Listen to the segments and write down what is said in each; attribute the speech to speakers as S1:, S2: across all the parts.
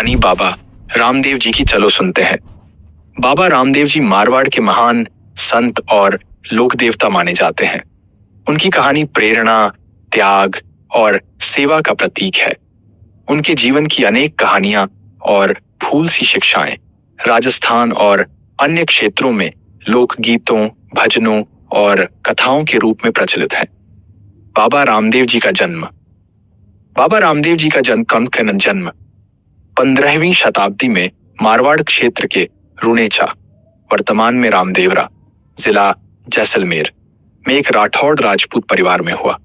S1: कहानी बाबा रामदेव जी की चलो सुनते हैं। बाबा रामदेव जी मारवाड़ के महान संत और लोक देवता माने जाते हैं। उनकी कहानी प्रेरणा, त्याग और सेवा का प्रतीक है। उनके जीवन की अनेक कहानियां और फूल सी शिक्षाएं राजस्थान और अन्य क्षेत्रों में लोकगीतों, भजनों और कथाओं के रूप में प्रचलित है। बाबा रामदेव जी का जन्म। बाबा रामदेव जी का जन्म 15वीं शताब्दी में मारवाड़ क्षेत्र के रुणेचा, वर्तमान में रामदेवरा, जिला जैसलमेर में एक राठौड़ राजपूत परिवार में हुआ।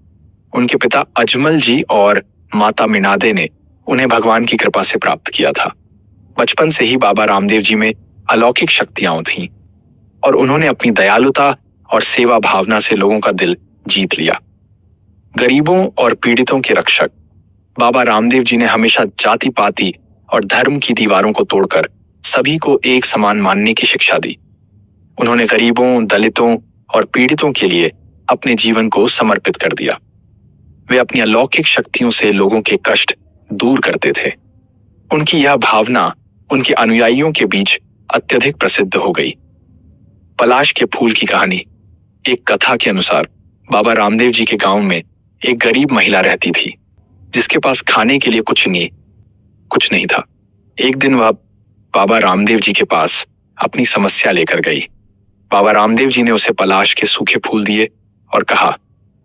S1: उनके पिता अजमल जी और माता मीनादे ने उन्हें भगवान की कृपा से प्राप्त किया था। बचपन से ही बाबा रामदेव जी में अलौकिक शक्तियां थीं और उन्होंने अपनी दयालुता और सेवा भावना से लोगों का दिल जीत लिया। गरीबों और पीड़ितों के रक्षक बाबा रामदेव जी ने हमेशा जाति पाति और धर्म की दीवारों को तोड़कर सभी को एक समान मानने की शिक्षा दी। उन्होंने गरीबों, दलितों और पीड़ितों के लिए अपने जीवन को समर्पित कर दिया। वे अपनी अलौकिक शक्तियों से लोगों के कष्ट दूर करते थे। उनकी यह भावना उनके अनुयायियों के बीच अत्यधिक प्रसिद्ध हो गई। पलाश के फूल की कहानी। एक कथा के अनुसार बाबा रामदेव जी के गांव में एक गरीब महिला रहती थी जिसके पास खाने के लिए कुछ नहीं था। एक दिन वह बाबा रामदेव जी के पास अपनी समस्या लेकर गई। बाबा रामदेव जी ने उसे पलाश के सूखे फूल दिए और कहा,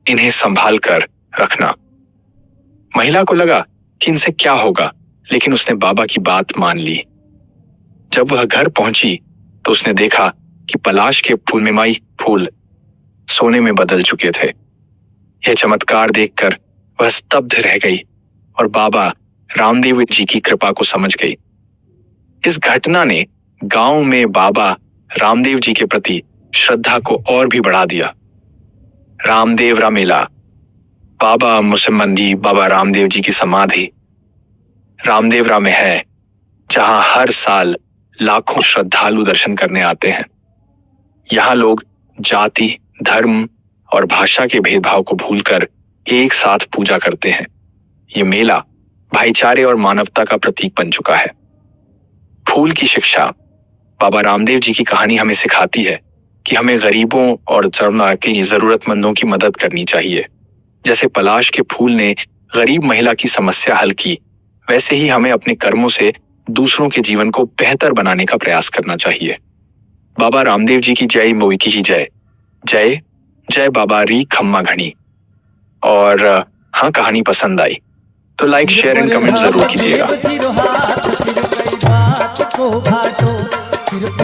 S1: इन्हें संभाल कर रखना। महिला को लगा कि इनसे क्या होगा, लेकिन उसने बाबा की बात मान ली। जब वह घर पहुंची तो उसने देखा कि पलाश के फूलमेमाई फूल सोने में बदल चुके थे। यह चमत्कार देखकर वह स्तब्ध रह गई और बाबा रामदेव जी की कृपा को समझ गई। इस घटना ने गांव में बाबा रामदेव जी के प्रति श्रद्धा को और भी बढ़ा दिया। रामदेवरा मेला। बाबा मुसम्मदी बाबा रामदेव जी की समाधि रामदेवरा में है, जहां हर साल लाखों श्रद्धालु दर्शन करने आते हैं। यहां लोग जाति, धर्म और भाषा के भेदभाव को भूलकर एक साथ पूजा करते हैं। ये मेला भाईचारे और मानवता का प्रतीक बन चुका है। फूल की शिक्षा। बाबा रामदेव जी की कहानी हमें सिखाती है कि हमें गरीबों और जरूरतमंदों की मदद करनी चाहिए। जैसे पलाश के फूल ने गरीब महिला की समस्या हल की, वैसे ही हमें अपने कर्मों से दूसरों के जीवन को बेहतर बनाने का प्रयास करना चाहिए। बाबा रामदेव जी की जय, मोई की ही जय। जय जय बाबा री खम्मा घनी। और हाँ, कहानी पसंद आई तो लाइक, शेयर एंड कमेंट जरूर कीजिएगा।